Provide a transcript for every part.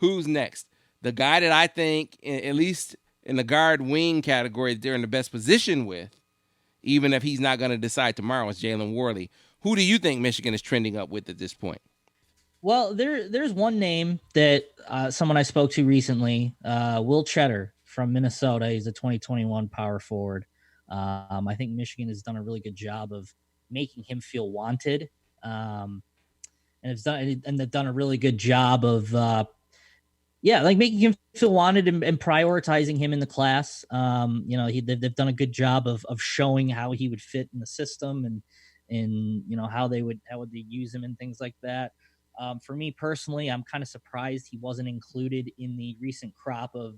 who's next? The guy that I think, at least in the guard wing category, they're in the best position with, even if he's not going to decide tomorrow, is Jalen Worley. Who do you think Michigan is trending up with at this point? Well, there's one name that someone I spoke to recently, Will Tschetter from Minnesota. He's a 2021 power forward. I think Michigan has done a really good job of making him feel wanted, and they've done a really good job of like making him feel wanted and prioritizing him in the class. They've done a good job of showing how he would fit in the system and how they would use him and things like that. For me personally, I'm kind of surprised he wasn't included in the recent crop of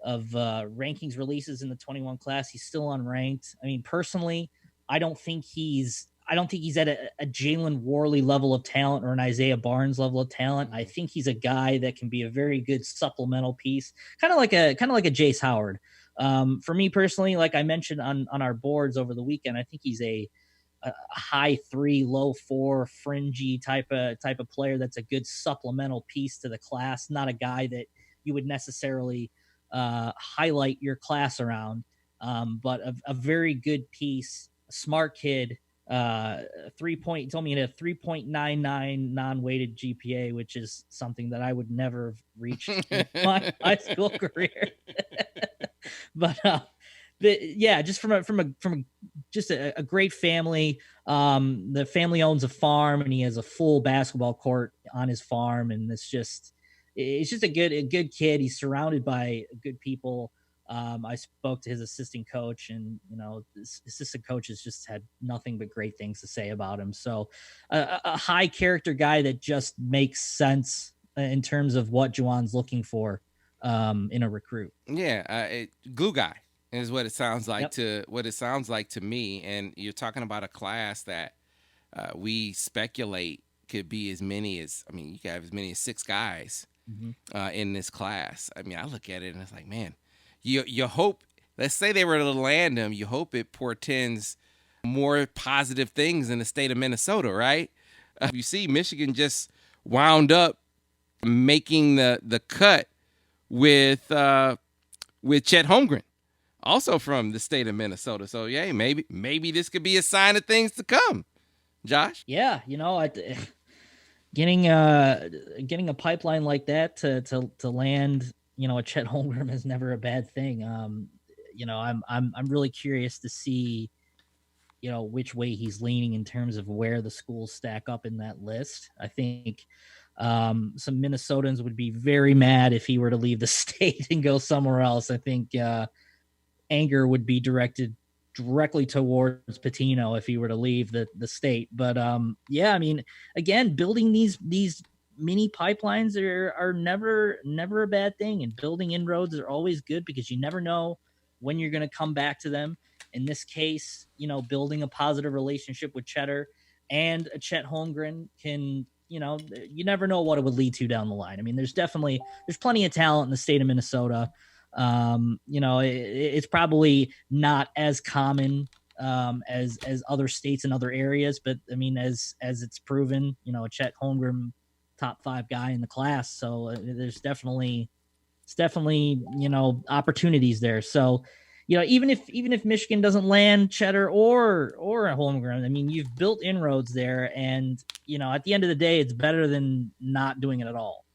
rankings releases in the 21 class. He's still unranked. I mean, personally, I don't think he's at a Jalen Worley level of talent or an Isaiah Barnes level of talent. I think he's a guy that can be a very good supplemental piece, kind of like a Jace Howard. For me personally, like I mentioned on our boards over the weekend, I think he's a high 3, low 4, fringy type of player that's a good supplemental piece to the class. Not a guy that you would necessarily highlight your class around, but a very good piece, a smart kid. 3 told me he had a 3.99 non-weighted GPA, which is something that I would never have reached in my high school career. But just from a great family. The family owns a farm, and he has a full basketball court on his farm, and it's just a good kid. He's surrounded by good people. I spoke to his assistant coach, and this assistant coach has just had nothing but great things to say about him. So a high character guy that just makes sense in terms of what Juwan's looking for in a recruit. Yeah, glue guy is what it sounds like Yep. to me. And you're talking about a class that we speculate could be as many as, I mean, you could have as many as 6 guys in this class. I mean, I look at it and it's like, man, you hope, let's say they were to land him, you hope it portends more positive things in the state of Minnesota, right? You see, Michigan just wound up making the cut with Chet Holmgren, also from the state of Minnesota. So yeah, maybe this could be a sign of things to come. Josh? Yeah, getting a pipeline like that to land, a Chet Holmgren is never a bad thing. I'm really curious to see, which way he's leaning in terms of where the schools stack up in that list. I think some Minnesotans would be very mad if he were to leave the state and go somewhere else. I think anger would be directed directly towards Patino if he were to leave the state. But I mean, again, building these mini pipelines are never a bad thing, and building inroads are always good because you never know when you're going to come back to them. In this case, building a positive relationship with Cheddar and a Chet Holmgren can, you never know what it would lead to down the line. I mean, there's plenty of talent in the state of Minnesota. It's probably not as common as other states and other areas, but I mean, as it's proven, a Chet Holmgren, top 5 guy in the class. So there's definitely opportunities there. So even if Michigan doesn't land Cheddar or a Holmgren, I mean, you've built inroads there, and at the end of the day, it's better than not doing it at all.